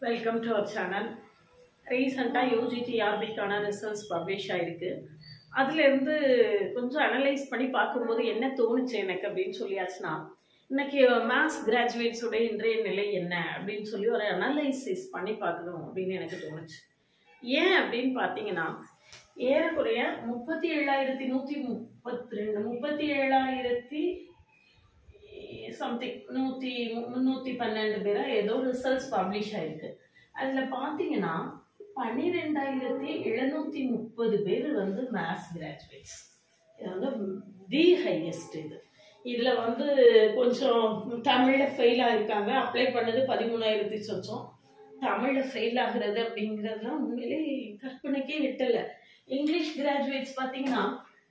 Welcome to our channel. ரீசெண்டாக யூஜிடிஆர்பிக்கான results publish ஆகிருக்கு. அதுலேருந்து கொஞ்சம் அனலைஸ் பண்ணி பார்க்கும்போது என்ன தோணுச்சு எனக்கு அப்படின்னு சொல்லியாச்சுன்னா, இன்னைக்கு மேத்ஸ் கிராஜுவேட்ஸோட இன்றைய நிலை என்ன அப்படின்னு சொல்லி ஒரு அனலைசிஸ் பண்ணி பார்க்கணும் அப்படின்னு எனக்கு தோணுச்சு. ஏன் அப்படின்னு பார்த்தீங்கன்னா, ஏறக்குறைய 37,132 சம்திங் 312 பேரா ஏதோ ரிசல்ட்ஸ் பப்ளிஷ் ஆயிருக்கு. அதில் பார்த்தீங்கன்னா 12,730 பேர் வந்து மேத்ஸ் கிராஜுவேட்ஸ். இது வந்து தி ஹையஸ்ட். இதில் வந்து கொஞ்சம் தமிழில் ஃபெயில் ஆகிருக்காங்க. அப்ளை பண்ணது 13,000 சொச்சம். தமிழில் ஃபெயில் ஆகுறது அப்படிங்கிறதுலாம் உண்மையிலே கற்பனைக்கே விட்டலை. இங்கிலீஷ் கிராஜுவேட்ஸ் பார்த்தீங்கன்னா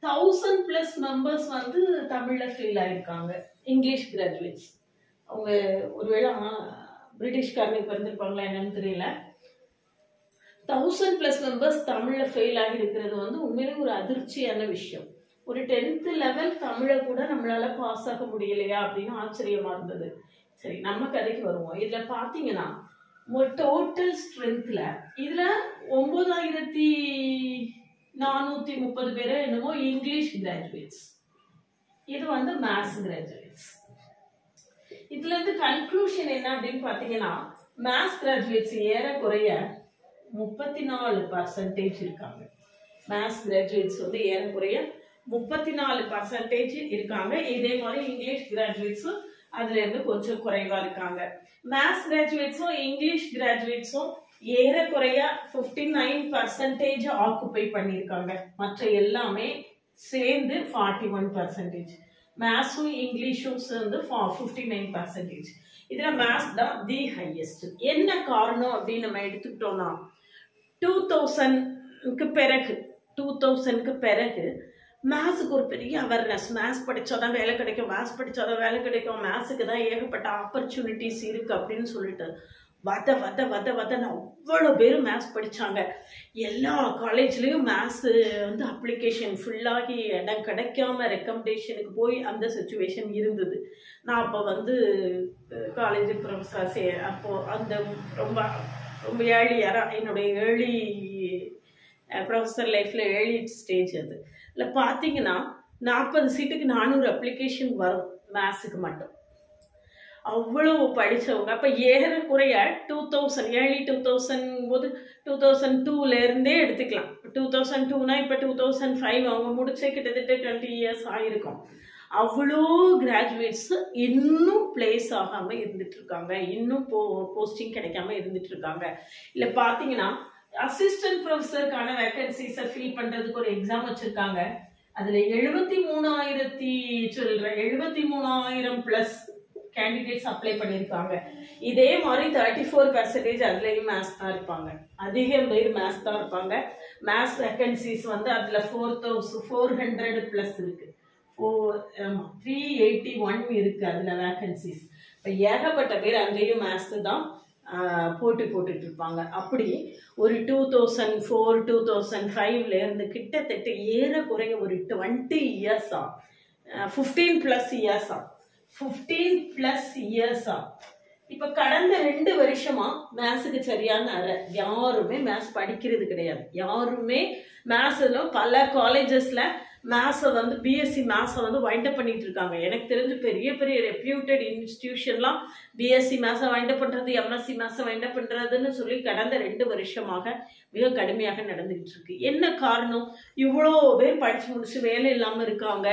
1000+ மெம்பர்ஸ் வந்து தமிழில் ஃபெயில் ஆகிருக்காங்க. இங்கிலீஷ் கிராஜுவேட்ஸ் அவங்க ஒருவேளை பிரிட்டிஷ்காரனுக்கு பிறந்திருப்பாங்களா என்னன்னு தெரியல. 1000+ மெம்பர்ஸ் தமிழில் ஃபெயில் ஆகிருக்கிறது வந்து உண்மையிலே ஒரு அதிர்ச்சியான விஷயம். ஒரு 10th லெவல் தமிழை கூட நம்மளால பாஸ் ஆக முடியலையா அப்படின்னு ஆச்சரியமா இருந்தது. சரி, நம்ம கதைக்கு வருவோம். இதில் பார்த்தீங்கன்னா டோட்டல் ஸ்ட்ரென்த்ல இதில் 9,430 பேர் என்னமோ இங்கிலீஷ் கிராஜுவேட்ஸ். இது வந்து மேத்ஸ் கிராஜுவேட்ஸ். இதுல இருந்து கன்க்ளூஷன் என்ன அப்படின்னு பாத்தீங்கன்னா, மேத்ஸ் கிராஜுவேட்ஸ் ஏறக்குறைய 34% இருக்காங்க. மேத்ஸ் கிராஜுவேட்ஸ் வந்து ஏறக்குறைய 34% இருக்காங்க. இதே மாதிரி இங்கிலீஷ் கிராஜுவேட்ஸும் அதுல இருந்து கொஞ்சம் குறைவா இருக்காங்க. மேத்ஸ் கிராஜுவேட்ஸும் இங்கிலீஷ் கிராஜுவேட்ஸும் ஏறக்குறைய 59% ஆக்குபை பண்ணியிருக்காங்க. மற்ற எல்லாமே சேர்ந்து 41%. மேத்ஸும் இங்கிலீஷும் சேர்ந்து 59%. இதுல மேத்ஸ் தான் தி ஹையஸ்ட். என்ன காரணம் அப்படின்னு நம்ம எடுத்துக்கிட்டோம்னா, 2000க்கு பிறகு மேத்ஸுக்கு ஒரு பெரிய அவேர்னஸ். மேத்ஸ் படிச்சாதான் வேலை கிடைக்கும், மேத்ஸ் படிச்சாதான் வேலை கிடைக்கும், மேத்ஸுக்கு தான் ஏகப்பட்ட ஆப்பர்ச்சுனிட்டிஸ் இருக்கு அப்படின்னு சொல்லிட்டு அவ்வளோ பேர் மேத்ஸ் படித்தாங்க. எல்லா காலேஜ்லேயும் மேத்ஸ் வந்து அப்ளிகேஷன் ஃபுல்லாகி இடம் கிடைக்காம ரெக்கமெண்டேஷனுக்கு போய் அந்த சுச்சுவேஷன் இருந்தது. நான் அப்போ வந்து காலேஜ் ப்ரொஃபஸர் அப்போது அந்த ரொம்ப ரொம்ப ஏர்லியராக என்னுடைய ஏர்லி ப்ரொஃபஸர் லைஃப்பில் ஏர்லி ஸ்டேஜ் அது. இல்லை பார்த்தீங்கன்னா 40 சீட்டுக்கு 400 அப்ளிகேஷன் வரும் மேத்ஸுக்கு மட்டும். அவ்வளோ படித்தவங்க. அப்போ ஏறக்குறைய 2000 ஏர்லி 2000 போது 2002லேருந்தே எடுத்துக்கலாம். 2002னா இப்போ 2005 அவங்க முடிச்சே கிட்டத்தட்ட 20 இயர்ஸ் ஆகிருக்கும். அவ்வளோ கிராஜுவேட்ஸ் இன்னும் பிளேஸ் ஆகாமல் இருந்துட்டு இருக்காங்க, இன்னும் போஸ்டிங் கிடைக்காம இருந்துட்டு இருக்காங்க. இல்லை பார்த்தீங்கன்னா அசிஸ்டன்ட் ப்ரொஃபஸருக்கான வேக்கன்சிஸை ஃபில் பண்ணுறதுக்கு ஒரு எக்ஸாம் வச்சுருக்காங்க. அதில் 73,000+ கேண்டிடேட்ஸ் அப்ளை பண்ணியிருக்காங்க. இதே மாதிரி 34% அதுலேயும் மேத்ஸ் தான் இருப்பாங்க. அதிகம் பேர் மேத்ஸ் தான் இருப்பாங்க. மேத்ஸ் வேக்கன்சிஸ் வந்து அதில் 4,400+ இருக்கு. 381 இருக்கு அதில் வேக்கன்சிஸ். இப்போ ஏகப்பட்ட பேர் அங்கேயும் மேத்ஸ் தான் போட்டுட்டு இருப்பாங்க. அப்படி ஒரு 2004 2005லேருந்து கிட்டத்தட்ட ஏறக்குறைய ஒரு 20 இயர்ஸா 15+ இயர்ஸா இப்ப கடந்த 2 வருஷமா மேத்ஸுக்கு சரியான யாருமே மேத்ஸ் படிக்கிறது கிடையாது. யாருமே மேத்ஸ்ல பல காலேஜஸ்ல மேத்ஸை வந்து பிஎஸ்சி மேத்ஸை வந்து வைண்டப் பண்ணிட்டு இருக்காங்க. எனக்கு தெரிஞ்சு பெரிய பெரிய ரெப்யூட்டட் இன்ஸ்டிடியூஷன்லாம் பிஎஸ்சி மேத்ஸை வைண்டப் பண்றது, எம்எஸ்சி மேத்ஸை வைண்டப் பண்றதுன்னு சொல்லி கடந்த 2 வருஷமாக மிக கடுமையாக நடந்துகிட்டு இருக்கு. என்ன காரணம்? இவ்வளோ பேர் படிச்சு முடிச்சு வேலை இல்லாம இருக்காங்க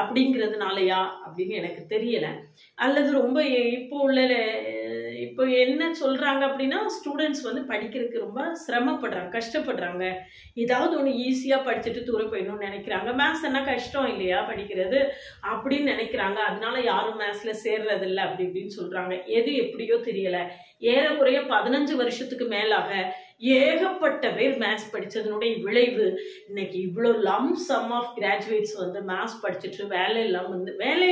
அப்படிங்கிறதுனாலயா அப்படின்னு எனக்கு தெரியல. அல்லது ரொம்ப இப்போ என்ன சொல்றாங்க அப்படின்னா, ஸ்டூடெண்ட்ஸ் வந்து படிக்கிறதுக்கு ரொம்ப சிரமப்படுறாங்க, கஷ்டப்படுறாங்க. ஏதாவது ஒன்று ஈஸியா படிச்சுட்டு தூரம் போயிடணும்னு நினைக்கிறாங்க. மேத்ஸ் என்ன கஷ்டம் இல்லையா படிக்கிறது அப்படின்னு நினைக்கிறாங்க. அதனால யாரும் மேத்ஸ்ல சேர்றது இல்லை அப்படி இப்படின்னு சொல்றாங்க. எது எப்படியோ தெரியல. ஏறக்குறைய 15 வருஷத்துக்கு மேலாக ஏகப்பட்ட பேர் மேத்ஸ் படிச்சதனுடைய விளைவு இன்னைக்கு இவ்வளோ சம் ஆஃப் கிராஜுவேட்ஸ் வந்து மேத்ஸ் படிச்சுட்டு வேலை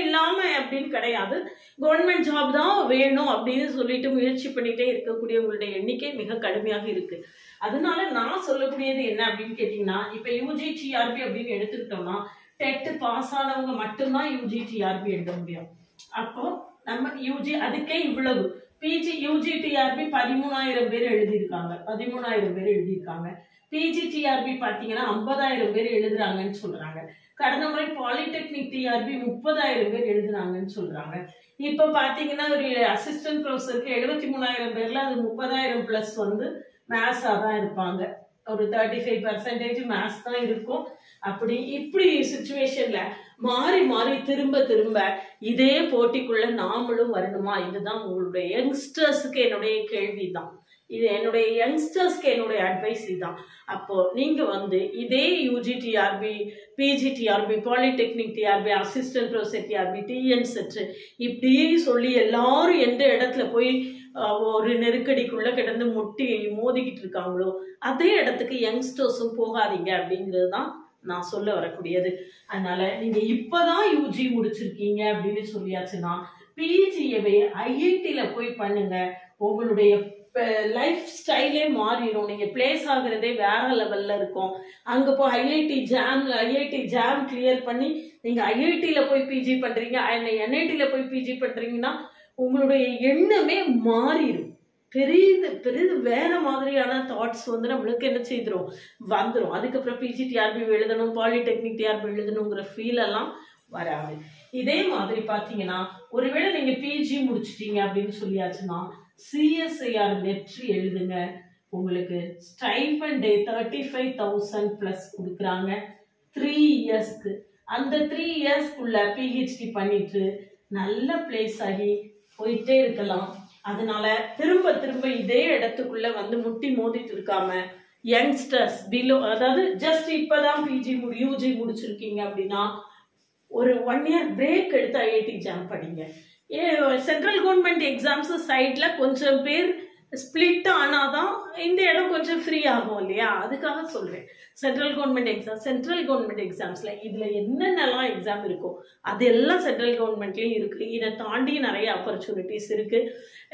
இல்லாம அப்படின்னு கிடையாது, கவர்மெண்ட் ஜாப் தான் வேணும் அப்படின்னு சொல்லிட்டு முயற்சி பண்ணிட்டே இருக்கக்கூடியவங்களுடைய எண்ணிக்கை மிக கடுமையாக இருக்கு. அதனால நான் சொல்லக்கூடியது என்ன அப்படின்னு கேட்டீங்கன்னா, இப்ப யூஜிடிஆர்பி அப்படின்னு எடுத்துக்கிட்டோம்னா டெட் பாஸ் ஆனவங்க மட்டும்தான் யூஜிடிஆர்பி எழுத முடியும். அப்போ நம்ம யூஜி அதுக்கே இவ்வளவு பிஜி யூஜி டிஆர்பி 13,000 பேர் எழுதியிருக்காங்க. 13,000 பேர் எழுதியிருக்காங்க. பிஜி டிஆர்பி பார்த்தீங்கன்னா 50,000 பேர் எழுதுறாங்கன்னு சொல்றாங்க. கடந்த முறை பாலிடெக்னிக் டிஆர்பி 30,000 பேர் எழுதுனாங்கன்னு சொல்றாங்க. இப்ப பாத்தீங்கன்னா ஒரு அசிஸ்டன்ட் ப்ரொஃபஸருக்கு 73,000 பேர்ல அது 30,000 பிளஸ் வந்து மேத்ஸா தான் இருப்பாங்க. ஒரு 35% மேத்ஸ் தான் இருக்கும். அப்படி இப்படி சுச்சுவேஷன்ல மாறி மாறி திரும்ப திரும்ப இதே போட்டிக்குள்ள நாமளும் வரணுமா? இதுதான் உங்களுடைய யங்ஸ்டர்ஸுக்கு என்னுடைய கேள்விதான். இது என்னுடைய யங்ஸ்டர்ஸ்க்கு என்னுடைய அட்வைஸ் இதுதான். அப்போ நீங்க வந்து இதே UG TRB, PG TRB, polytechnic TRB, assistant professor TRB, TN SET இப்படியே சொல்லி எல்லாரும் எந்த இடத்துல போய் ஒரு நெருக்கடிக்குள்ள கிடந்து முட்டி மோதிக்கிட்டு இருக்காங்களோ அதே இடத்துக்கு யங்ஸ்டர்ஸும் போகாதீங்க அப்படிங்கிறது தான் நான் சொல்ல வரக்கூடியது. அதனால நீங்க இப்பதான் யூஜி முடிச்சிருக்கீங்க அப்படின்னு சொல்லியாச்சுன்னா பிஜியவே ஐஐடியில போய் பண்ணுங்க. உங்களுடைய லைஃப் ஸ்டைலே மாறிடும். நீங்க பிளேஸ் ஆகுறதே வேற லெவல்ல இருக்கும். அங்க போய் ஐஐடி ஜாம் கிளியர் பண்ணி நீங்க ஐஐடியில போய் பிஜி பண்றீங்க, என்ஐடியில போய் பிஜி பண்றீங்கன்னா உங்களுடைய எண்ணமே மாறிடும். பெரிது வேற மாதிரியான தாட்ஸ் வந்து நம்மளுக்கு என்ன செய்திரும் வந்துடும். அதுக்கப்புறம் பிஜி டிஆர்பி எழுதணும், பாலிடெக்னிக் டிஆர்பி எழுதணுங்கிற ஃபீல் எல்லாம் வராது. இதே மாதிரி பாத்தீங்கன்னா ஒருவேளை நீங்க பிஜி முடிச்சிட்டீங்க அப்படின்னு சொல்லியாச்சுன்னா சிஎஸ்ஐஆர் நெட்ரி எழுதுங்க. உங்களுக்கு ஸ்டைபண்ட் 35,000 பிளஸ் கொடுக்குறாங்க 3 இயர்ஸ்க்கு. அந்த 3 இயர்ஸ்க்குள்ள பிஹெச்டி பண்ணிட்டு நல்ல பிளேஸ் ஆகி போயிட்டே இருக்கலாம். அதனால திரும்ப திரும்ப இதே இடத்துக்குள்ள வந்து முட்டி மோதிட்டு இருக்காம யங்ஸ்டர்ஸ் பிலோ, அதாவது ஜஸ்ட் இப்பதான் பிஜி யூஜி முடிச்சிருக்கீங்க அப்படின்னா ஒரு 1 இயர் பிரேக் எடுத்து ஐஐடி ஜாம் படிங்க. சென்ட்ரல் கவர்மெண்ட் எக்ஸாம்ஸ் சைட்ல கொஞ்சம் பேர் ஸ்பிளிட் ஆனாதான் இந்த இடம் கொஞ்சம் ஃப்ரீ ஆகும் இல்லையா? அதுக்காக சொல்றேன். சென்ட்ரல் கவர்மெண்ட் எக்ஸாம்ஸ்ல இதுல என்னென்னலாம் எக்ஸாம் இருக்கோ அது எல்லாம் சென்ட்ரல் கவர்மெண்ட்லயும் இருக்கு. இதை தாண்டி நிறைய ஆப்பர்ச்சுனிட்டிஸ் இருக்கு.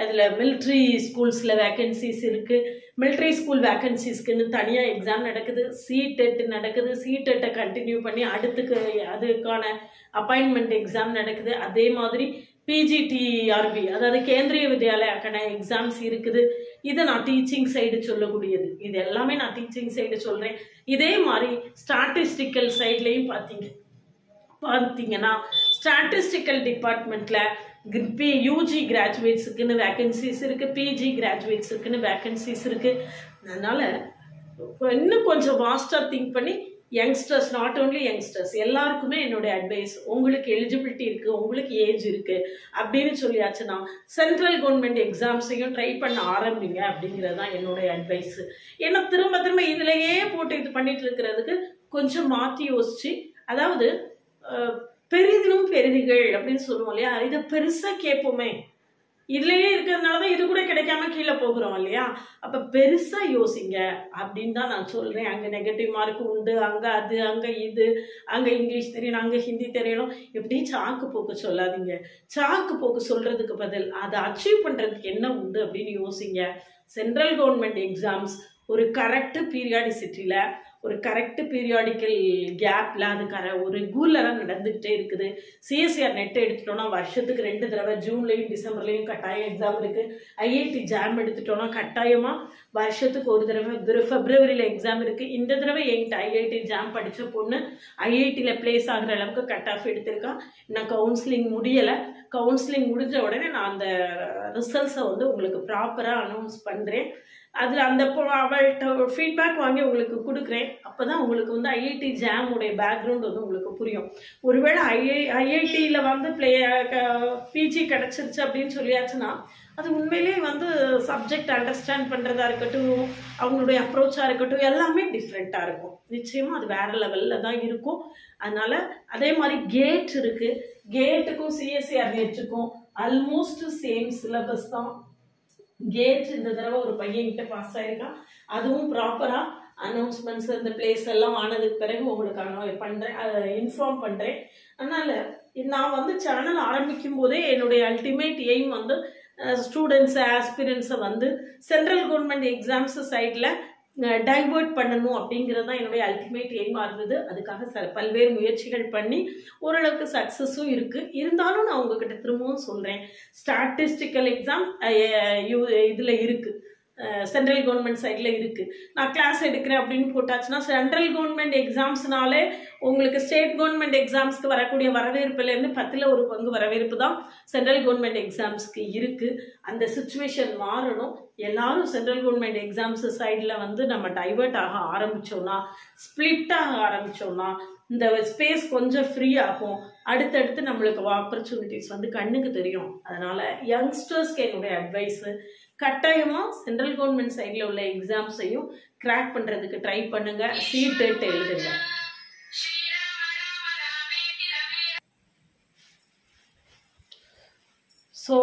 அதுல மிலிட்ரி ஸ்கூல்ஸ்ல வேகன்சிஸ் இருக்கு. மிலிட்ரி ஸ்கூல் வேகன்சிஸ்க்குன்னு தனியா எக்ஸாம் நடக்குது. சிடெட் நடக்குது. சிடெட்டை கண்டினியூ பண்ணி அடுத்துக்கு அதுக்கான அப்பாயின்மெண்ட் எக்ஸாம் நடக்குது. அதே மாதிரி பிஜிடிஆர்பி, அதாவது கேந்திரிய வித்யாலயாக்கான எக்ஸாம்ஸ் இருக்குது. இதை நான் டீச்சிங் சைடு சொல்லக்கூடியது. இது எல்லாமே நான் டீச்சிங் சைடு சொல்றேன். இதே மாதிரி ஸ்டாட்டிஸ்டிக்கல் சைட்லையும் பார்த்தீங்கன்னா ஸ்டாட்டிஸ்டிக்கல் டிபார்ட்மெண்ட்ல யூஜி கிராஜுவேட்ஸுக்குன்னு வேகன்சிஸ் இருக்கு, பிஜி கிராஜுவேட்ஸுக்குன்னு வேகன்சிஸ் இருக்கு. அதனால இன்னும் கொஞ்சம் வாஸ்டா திங்க் பண்ணி யங்ஸ்டர்ஸ், நாட் ஓன்லி யங்ஸ்டர்ஸ், எல்லாருக்குமே என்னுடைய அட்வைஸ், உங்களுக்கு எலிஜிபிலிட்டி இருக்கு, உங்களுக்கு ஏஜ் இருக்கு அப்படின்னு சொல்லியாச்சுன்னா சென்ட்ரல் கவர்மெண்ட் எக்ஸாம்ஸையும் ட்ரை பண்ண ஆரம்பிங்க அப்படிங்கிறது தான் என்னுடைய அட்வைஸ். ஏன்னா திரும்ப திரும்ப இதுலயே போட்டு இது பண்ணிட்டு இருக்கிறதுக்கு கொஞ்சம் மாற்றி யோசிச்சு, அதாவது பெரிதிலும் பெரிதிகள் அப்படின்னு சொல்லுவோம் இல்லையா, இதை பெருசா கேட்போமே, இதுலயே இருக்கிறதுனாலதான் இது கூட கிடைக்காம கீழே போகிறோம் இல்லையா? அப்ப பெருசா யோசிங்க அப்படின்னு தான் நான் சொல்றேன். அங்க நெகட்டிவ் மார்க் உண்டு, அங்க அது, அங்க இது, அங்க இங்கிலீஷ் தெரியணும், அங்க ஹிந்தி தெரியணும், எப்படி சாக்கு போக்கு சொல்லாதீங்க. சாக்கு போக்கு சொல்றதுக்கு பதில் அதை அச்சீவ் பண்றதுக்கு என்ன உண்டு அப்படின்னு யோசிங்க. சென்ட்ரல் கவர்மெண்ட் எக்ஸாம்ஸ் ஒரு கரெக்ட் பீரியாடிசிட்டியில, ஒரு கரெக்ட் பீரியாடிக்கல் கேப்ல அது ஒரு ரெகுலரா நடந்துகிட்டே இருக்குது. சிஎஸ்ஆர் நெட் எடுத்துட்டோம்னா வருஷத்துக்கு 2 தடவை ஜூன்லயும் டிசம்பர்லயும் கட்டாயம் எக்ஸாம் இருக்கு. ஐஐடி ஜாம் எடுத்துட்டோம்னா கட்டாயமா வருஷத்துக்கு ஒரு தடவை பிப்ரவரியில எக்ஸாம் இருக்கு. இந்த தடவை என்கிட்ட ஐஐடி ஜாம் படிச்ச பொண்ணு ஐஐடியில பிளேஸ் ஆகுற அளவுக்கு கட் ஆஃப் எடுத்திருக்கா. இன்னும் கவுன்சிலிங் முடியல. கவுன்சிலிங் முடிஞ்ச உடனே நான் அந்த ரிசல்ட்ஸை வந்து உங்களுக்கு ப்ராப்பரா அனௌன்ஸ் பண்றேன். அதுல அந்த அவள்கிட்ட ஃபீட்பேக் வாங்கி உங்களுக்கு கொடுக்குறேன். அப்பதான் உங்களுக்கு வந்து ஐஐடி ஜாம் உடைய பேக்ரவுண்ட் வந்து உங்களுக்கு புரியும். ஒருவேளை ஐஐடியில வந்து பிஜி கிடைச்சிருச்சு அப்படின்னு சொல்லியாச்சுன்னா அது உண்மையிலேயே வந்து சப்ஜெக்ட் அண்டர்ஸ்டாண்ட் பண்றதா இருக்கட்டும், அவங்களுடைய அப்ரோச்சா இருக்கட்டும், எல்லாமே டிஃப்ரெண்டா இருக்கும். நிச்சயமா அது வேற லெவல்ல தான் இருக்கும். அதனால அதே மாதிரி கேட் இருக்கு. கேட்டுக்கும் சிஎஸ்ஆர் நெட்டுக்கும் ஆல்மோஸ்ட் சேம் சிலபஸ் தான். கேட் இந்த தடவை ஒரு பையன்கிட்ட பாஸ் ஆயிருக்கான். அதுவும் ப்ராப்பரா அனௌன்ஸ்மெண்ட்ஸ் இந்த பிளேஸ் எல்லாம் ஆனதுக்கு பிறகு உங்களுக்கு பண்றேன், இன்ஃபார்ம் பண்றேன். அதனால நான் வந்து சேனல் ஆரம்பிக்கும் போதே என்னுடைய அல்டிமேட் எய்ம் வந்து ஸ்டூடெண்ட்ஸ் ஆஸ்பிரன்ஸை வந்து சென்ட்ரல் கவர்மெண்ட் எக்ஸாம்ஸ் சைட்ல டைவர்ட் பண்ணணும் அப்படிங்கிறது தான் என்னுடைய அல்டிமேட் எய்மாக இருந்தது. அதுக்காக பல்வேறு முயற்சிகள் பண்ணி ஓரளவுக்கு சக்ஸஸும் இருக்குது. இருந்தாலும் நான் உங்ககிட்ட திரும்பவும் சொல்கிறேன், ஸ்டாட்டிஸ்டிக்கல் எக்ஸாம் இதில் இருக்குது, சென்ட்ரல் கவர்மெண்ட் சைடில் இருக்குது. நான் கிளாஸ் எடுக்கிறேன் அப்படின்னு போட்டாச்சுன்னா சென்ட்ரல் கவர்மெண்ட் எக்ஸாம்ஸ்னாலே உங்களுக்கு ஸ்டேட் கவர்மெண்ட் எக்ஸாம்ஸ்க்கு வரக்கூடிய வரவேற்புலேருந்து 10ல் 1 பங்கு வரவேற்பு தான் சென்ட்ரல் கவர்மெண்ட் எக்ஸாம்ஸ்க்கு இருக்குது. அந்த சுச்சுவேஷன் மாறணும். எல்லாரும் சென்ட்ரல் கவர்மெண்ட் எக்ஸாம்ஸ் சைடில் வந்து நம்ம டைவர்ட் ஆக ஆரம்பித்தோம்னா, ஸ்பிளிட் ஆக ஆரம்பித்தோம்னா இந்த ஸ்பேஸ் கொஞ்சம் ஃப்ரீ ஆகும். அடுத்தடுத்து நம்மளுக்கு ஆப்பர்ச்சுனிட்டிஸ் வந்து கண்ணுக்கு தெரியும். அதனால் யங்ஸ்டர்ஸ்க்கு என்னுடைய அட்வைஸு, கட்டாயமாக சென்ட்ரல் கவர்மெண்ட் சைடில் உள்ள எக்ஸாம்ஸையும் கிராக் பண்ணுறதுக்கு ட்ரை பண்ணுங்கள். சீட் எழுதுங்க. ஸோ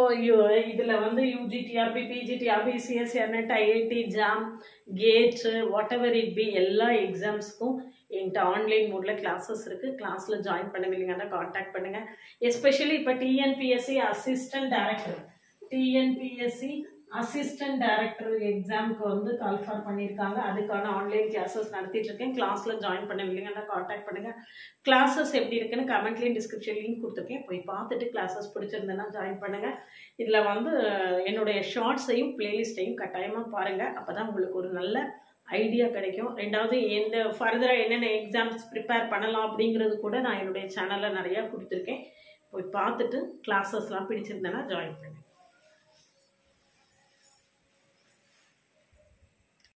இதில் வந்து UG TRB, PG TRB, CSC NET, IIT, JAM, GATE, whatever it be எல்லா எக்ஸாம்ஸுக்கும் என்கிட்ட ஆன்லைன் மோடில் கிளாஸஸ் இருக்குது. கிளாஸில் ஜாயின் பண்ணுவீங்கன்னா காண்டாக்ட் பண்ணுங்கள். எஸ்பெஷலி இப்போ டிஎன்பிஎஸ்சி அசிஸ்டன்ட் டைரக்டர் எக்ஸாமுக்கு வந்து கால்ஃபார் பண்ணியிருக்காங்க. அதுக்கான ஆன்லைன் கிளாஸஸ் நடத்திட்டு இருக்கேன். கிளாஸில் ஜாயின் பண்ணுவீங்கன்னா காண்டாக்ட் பண்ணுங்கள். கிளாஸஸ் எப்படி இருக்குன்னு கமெண்ட்லேயும் டிஸ்கிரிப்ஷன் லிங்க் கொடுத்துருக்கேன், போய் பார்த்துட்டு கிளாஸஸ் பிடிச்சிருந்தேன்னா ஜாயின் பண்ணுங்கள். இதில் வந்து என்னுடைய ஷார்ட்ஸையும் பிளேலிஸ்ட்டையும் கட்டாயமாக பாருங்கள். அப்போ தான் உங்களுக்கு ஒரு நல்ல ஐடியா கிடைக்கும். ரெண்டாவது எந்த ஃபர்தராக என்னென்ன எக்ஸாம்ஸ் ப்ரிப்பேர் பண்ணலாம் அப்படிங்கிறது கூட நான் என்னுடைய சேனலில் நிறையா கொடுத்துருக்கேன். போய் பார்த்துட்டு கிளாஸஸ்லாம் பிடிச்சிருந்தேன்னா ஜாயின் பண்ணுங்கள்.